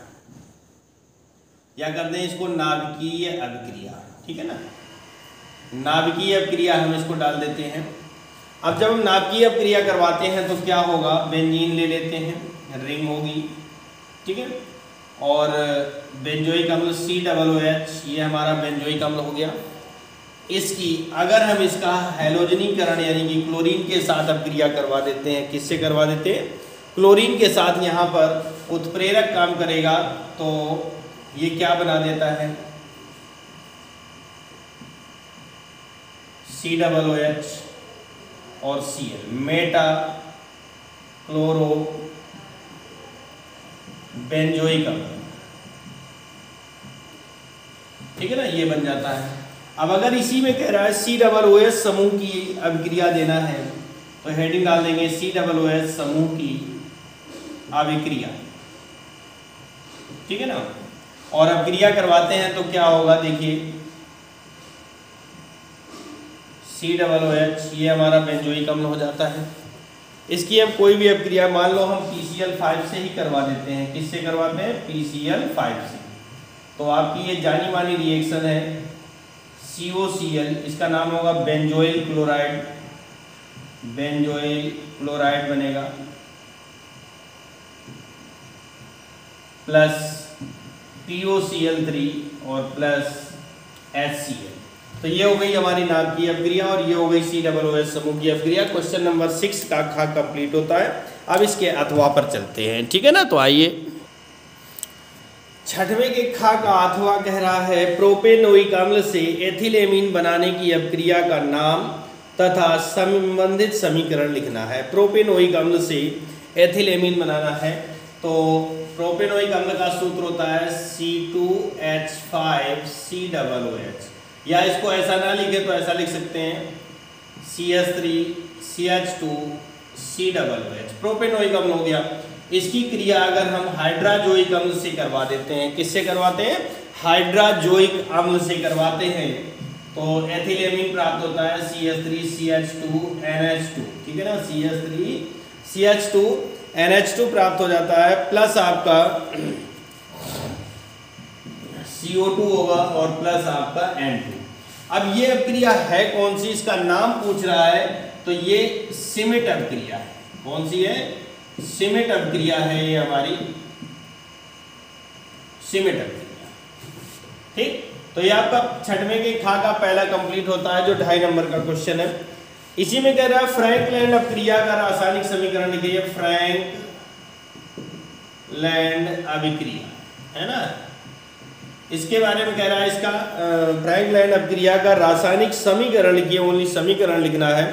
या करते हैं इसको नाभिकीय अभिक्रिया। ठीक है ना, नाभिकीय अभिक्रिया हम इसको डाल देते हैं। अब जब हम नाभिकीय अभिक्रिया करवाते हैं तो क्या होगा, बेंजीन ले लेते हैं, रिंग होगी। ठीक है, और बेंजोइक अम्ल COOH, ये हमारा बेंजोइक अम्ल हो गया। इसकी अगर हम इसका हैलोजनीकरण यानी कि क्लोरीन के साथ अभिक्रिया करवा देते हैं, किससे करवा देते हैं, क्लोरीन के साथ, यहाँ पर उत्प्रेरक काम करेगा, तो ये क्या बना देता है, COOH और Cl, मेटा क्लोरो बेंजोइक अम्ल। ठीक है ना, ये बन जाता है। अब अगर इसी में कह रहा है COOH समूह की अभिक्रिया देना है, तो हेडिंग डाल देंगे COOH समूह की अभिक्रिया। ठीक है ना, और अभिक्रिया करवाते हैं तो क्या होगा, देखिए COOH ये हमारा बेंजोइक अम्ल हो जाता है। इसकी अब कोई भी अभिक्रिया, मान लो हम PCl5 से ही करवा देते हैं, किससे करवाते हैं, PCl5 से, तो आपकी ये जानी मानी रिएक्शन है COCl, इसका नाम होगा बेंजोइल क्लोराइड, बेंजोइल क्लोराइड बनेगा, प्लस POCl3 और प्लस HCl। तो ये हो गई हमारी नाभिकीय अभिक्रिया और ये हो गई COOH समूह की अभिक्रिया। क्वेश्चन नंबर 6 का खा कंप्लीट होता है। अब इसके अथवा पर चलते हैं। ठीक है ना, तो आइए, छठवें के खा का अथवा कह रहा है, प्रोपेनोइक अम्ल से एथिलेमीन बनाने की अभिक्रिया का नाम तथा संबंधित समीकरण लिखना है। प्रोपेनोइक अम्ल से एथिलेमीन बनाना है, तो प्रोपेनोइक अम्ल का सूत्र होता है C2H5COOH, या इसको ऐसा ना लिखे तो ऐसा लिख सकते हैं CH3CH2COOH, प्रोपेनोइक अम्ल हो गया। इसकी क्रिया अगर हम हाइड्राजोइक अम्ल से करवा देते हैं, किससे करवाते हैं, हाइड्राजोइक अम्ल से करवाते हैं, तो एथिलेमीन प्राप्त होता है CH3CH2NH2। ठीक है ना, CH3CH2NH2 प्राप्त हो जाता है, प्लस आपका CO2 होगा और प्लस आपका N2। अब ये अभिक्रिया है कौन सी, इसका नाम पूछ रहा है, तो ये सिमिट अभिक्रिया है। कौन सी है, सिमिट अभिक्रिया है, ये हमारी सिमिट अभिक्रिया। ठीक, तो ये आपका छठवें के खा का पहला कंप्लीट होता है, जो 2.5 नंबर का क्वेश्चन है। इसी में कह रहा है फ्रैंकलैंड अभिक्रिया का रासायनिक समीकरण लिखिए, फ्रैंकलैंड अभिक्रिया, है ना। इसके बारे में कह रहा है, इसका फ्रैंकलैंड अभिक्रिया का रासायनिक समीकरण लिखिए, ओनली समीकरण लिखना है।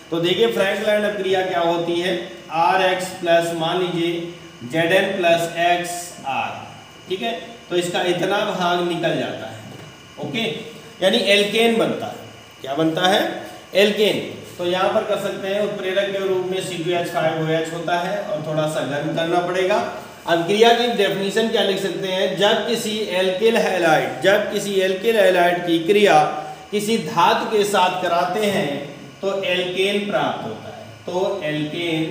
तो देखिए फ्रैंकलैंड अभिक्रिया क्या होती है, RX प्लस, मान लीजिए Zn प्लस XR। ठीक है, तो इसका इतना भाग निकल जाता है, ओके, यानी एल्केन बनता है। क्या बनता है, एल्केन। तो यहाँ पर कर सकते हैं, उत्प्रेरक के रूप में C2H5OH होता है और थोड़ा सा गर्म करना पड़ेगा। अभिक्रिया की डेफिनेशन क्या लिख सकते हैं, जब किसी एल्किल हैलाइड की क्रिया किसी धातु के साथ कराते हैं तो एल्केन प्राप्त होता है, तो एल्केन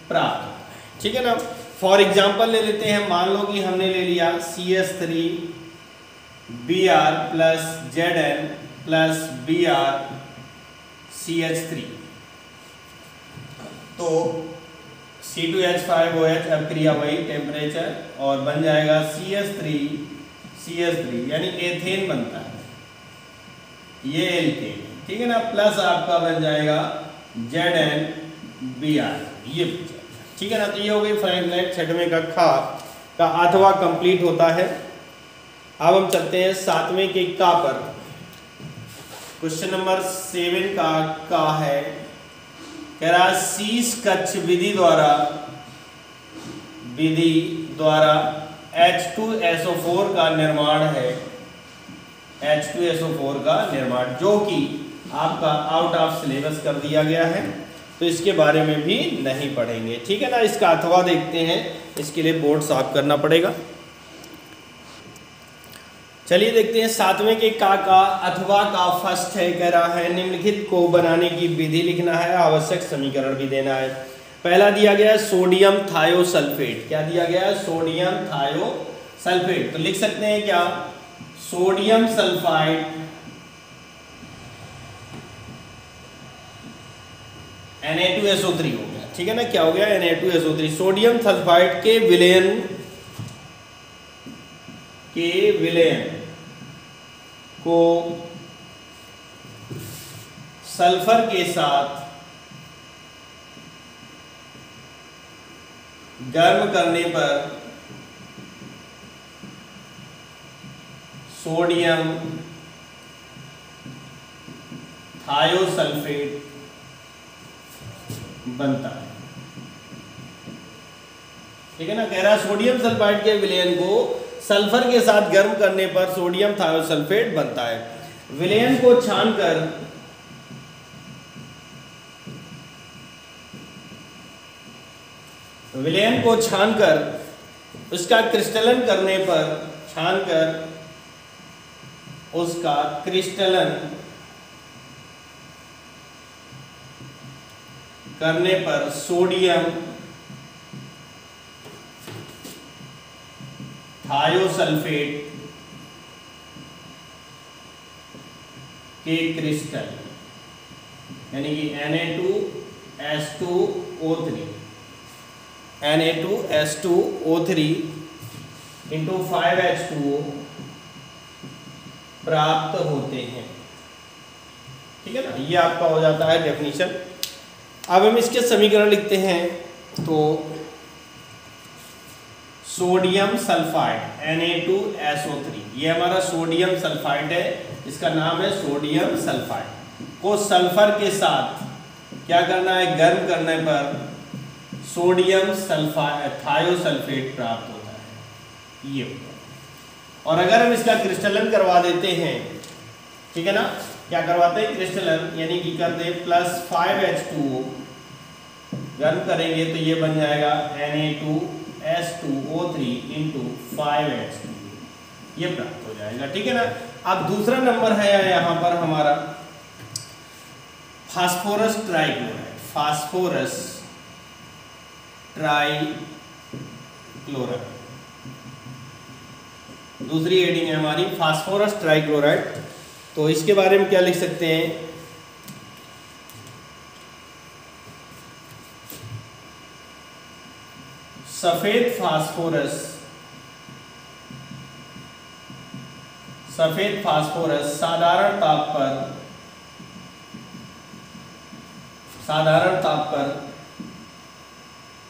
प्राप्त होता है। ठीक है ना। फॉर एग्जाम्पल ले लेते हैं, मान लो कि हमने ले लिया CH3 Br plus Zn plus Br CH3। तो C2H5OH अभिक्रिया वही टेम्परेचर और बन जाएगा CH3 यानी एथेन बनता है, ये एल्केन, ठीक है ना। प्लस आपका बन जाएगा ZnBr, ये ठीक है ना। तो ये हो गई फ्रेंड 6वें कक्षा का अथवा कंप्लीट होता है। अब हम चलते हैं 7वें के का पर। क्वेश्चन नंबर 7 का है, कह रहा शीश कक्ष विधि द्वारा H2SO4 का निर्माण है, H2SO4 का निर्माण, जो कि आपका आउट ऑफ सिलेबस कर दिया गया है, तो इसके बारे में भी नहीं पढ़ेंगे, ठीक है ना। इसका अथवा देखते हैं, इसके लिए बोर्ड साफ करना पड़ेगा। चलिए देखते हैं 7वें के का अथवा का फर्स्ट है, कह रहा है निम्नलिखित को बनाने की विधि लिखना है, आवश्यक समीकरण भी देना है। पहला दिया गया है सोडियम थायोसल्फेट। क्या दिया गया है? Sodium thiosulphate. तो लिख सकते हैं क्या? सोडियम सल्फाइड Na2SO3 हो गया, ठीक है ना। क्या हो गया? Na2SO3। सोडियम सल्फाइड के विलयन को सल्फर के साथ गर्म करने पर सोडियम थायोसल्फेट बनता है, ठीक है ना। कह रहा सोडियम सल्फाइड के विलयन को सल्फर के साथ गर्म करने पर सोडियम थायोसल्फेट बनता है। विलयन को छानकर उसका क्रिस्टलन करने पर सोडियम थायोसल्फेट के क्रिस्टल यानी कि Na2S2O3 इंटू 5H2O प्राप्त होते हैं, ठीक है ना। ये आपका हो जाता है डेफिनेशन। अब हम इसके समीकरण लिखते हैं। तो सोडियम सल्फाइड Na2SO3, ये हमारा सोडियम सल्फाइड है, इसका नाम है सोडियम सल्फाइड, को सल्फर के साथ क्या करना है? गर्म करने पर सोडियम थायोसल्फेट प्राप्त होता है, ये। और अगर हम इसका क्रिस्टलन करवा देते हैं, ठीक है ना, क्या करवाते हैं? क्रिस्टलन यानी कि करते हैं प्लस 5H2O, गर्म करेंगे तो ये बन जाएगा Na2S2O3 इंटू 5H2, ये प्राप्त हो जाएगा, ठीक है ना। अब दूसरा नंबर है यहाँ पर हमारा फास्फोरस ट्राइक्लोराइड। दूसरी हेडिंग है हमारी फास्फोरस ट्राइक्लोराइड। तो इसके बारे में क्या लिख सकते हैं? सफेद फास्फोरस साधारण ताप पर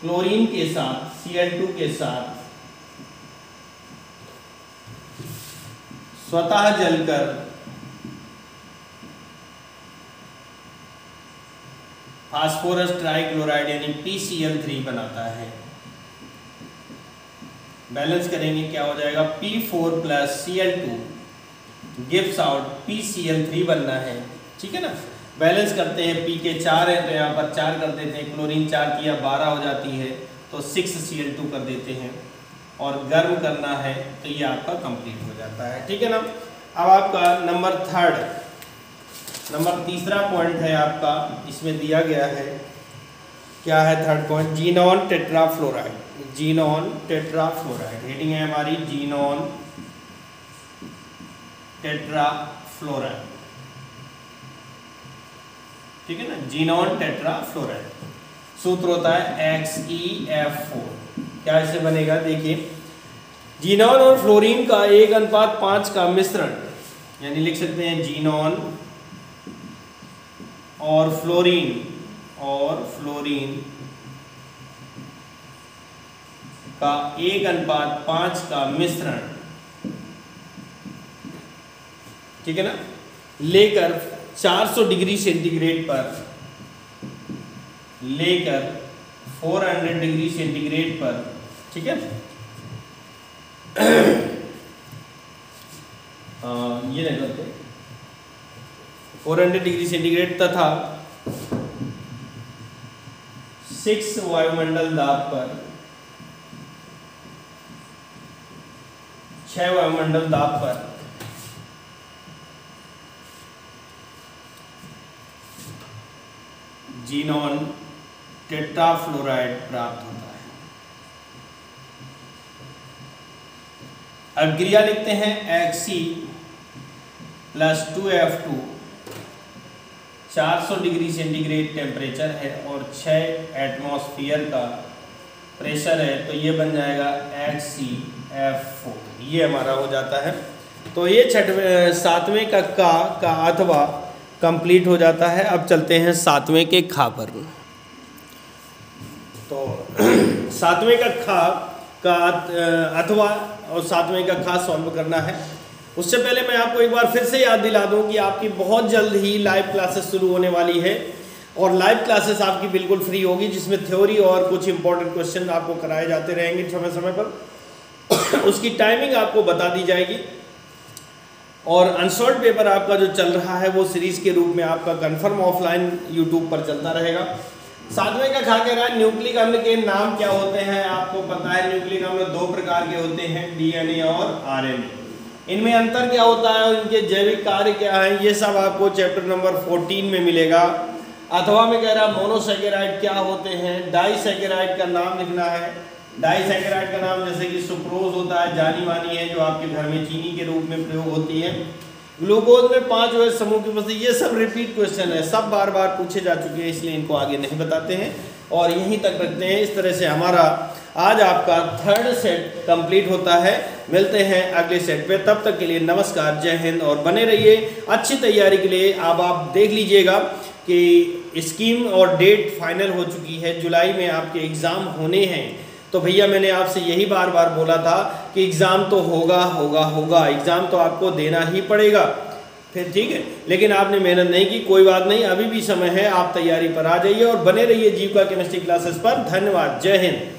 क्लोरीन के साथ Cl2 के साथ स्वतः जलकर फास्फोरस ट्राइक्लोराइड यानी PCl3 बनाता है। बैलेंस करेंगे, क्या हो जाएगा? P4 plus Cl2 gives out PCl3 बनना है, ठीक है ना। बैलेंस करते हैं, P के 4 है तो यहाँ पर 4 कर देते हैं, क्लोरीन 4 किया 12 हो जाती है, तो 6Cl2 कर देते हैं और गर्म करना है तो ये आपका कंप्लीट हो जाता है, ठीक है ना। अब आपका तीसरा पॉइंट है आपका, इसमें दिया गया है, क्या है third point? Xenon tetrafluoride. Heading है हमारी जीनॉन टेट्राफ्लोराइड, ठीक है ना, ज़ीनॉन टेट्राफ्लोराइड। सूत्र होता है XeF4। क्या ऐसे बनेगा, देखिए ज़ीनॉन और फ्लोरीन का 1:5 का मिश्रण, यानी लिख सकते हैं ज़ीनॉन और फ्लोरीन का 1:5 का मिश्रण, ठीक है ना, लेकर 400 डिग्री सेंटीग्रेड पर, लेकर 400 डिग्री सेंटीग्रेड पर, ठीक है, ये नहीं करते 400 डिग्री सेंटीग्रेड तथा 6 वायुमंडल दाब पर, 6 वायुमंडल दाब पर ज़ीनॉन टेट्राफ्लोराइड प्राप्त होता है। अब क्रिया लिखते हैं Xe + 2F2, 400 degree centigrade temperature है और 6 एटमॉस्फेयर का प्रेशर है, तो ये बन जाएगा HCF4, ये हमारा हो जाता है। तो ये 7वें का अथवा कंप्लीट हो जाता है। अब चलते हैं 7वें के खा पर। तो 7वें का खा का अथवा और 7वें का खा सॉल्व करना है। उससे पहले मैं आपको एक बार फिर से याद दिला दूं कि आपकी बहुत जल्द ही लाइव क्लासेस शुरू होने वाली है और लाइव क्लासेस आपकी बिल्कुल फ्री होगी, जिसमें थ्योरी और कुछ इंपॉर्टेंट क्वेश्चन आपको कराए जाते रहेंगे समय समय पर। उसकी टाइमिंग आपको बता दी जाएगी और अनसॉल्व्ड पेपर आपका जो चल रहा है वो सीरीज के रूप में आपका कंफर्म ऑफलाइन यूट्यूब पर चलता रहेगा। 7वें का खा कह रहा है न्यूक्लिक अम्ल के नाम क्या होते हैं, आपको पता है न्यूक्लिक अम्ल 2 प्रकार के होते हैं, DNA और RNA। इनमें अंतर क्या होता है, इनके जैविक कार्य क्या है, ये सब आपको चैप्टर नंबर 14 में मिलेगा। अथवा में कह रहा मोनोसैकेराइड क्या होते हैं, डाइसैकेराइड का नाम लिखना है। डाइसैकेराइड का नाम जैसे कि सुक्रोज होता है, जानी मानी है, जो आपके घर में चीनी के रूप में प्रयोग होती है। ग्लूकोज में 5 वैध समूह की उपस्थिति, ये सब रिपीट क्वेश्चन है, सब बार बार पूछे जा चुके हैं, इसलिए इनको आगे नहीं बताते हैं और यहीं तक रखते हैं। इस तरह से हमारा आज आपका 3rd सेट कंप्लीट होता है। मिलते हैं अगले सेट पे, तब तक के लिए नमस्कार, जय हिंद और बने रहिए। अच्छी तैयारी के लिए अब आप देख लीजिएगा कि स्कीम और डेट फाइनल हो चुकी है, जुलाई में आपके एग्ज़ाम होने हैं। तो भैया मैंने आपसे यही बार बार बोला था कि एग्ज़ाम तो होगा, एग्ज़ाम तो आपको देना ही पड़ेगा, फिर ठीक है, लेकिन आपने मेहनत नहीं की, कोई बात नहीं, अभी भी समय है, आप तैयारी पर आ जाइए और बने रहिए जीविका केमिस्ट्री क्लासेस पर। धन्यवाद, जय हिंद।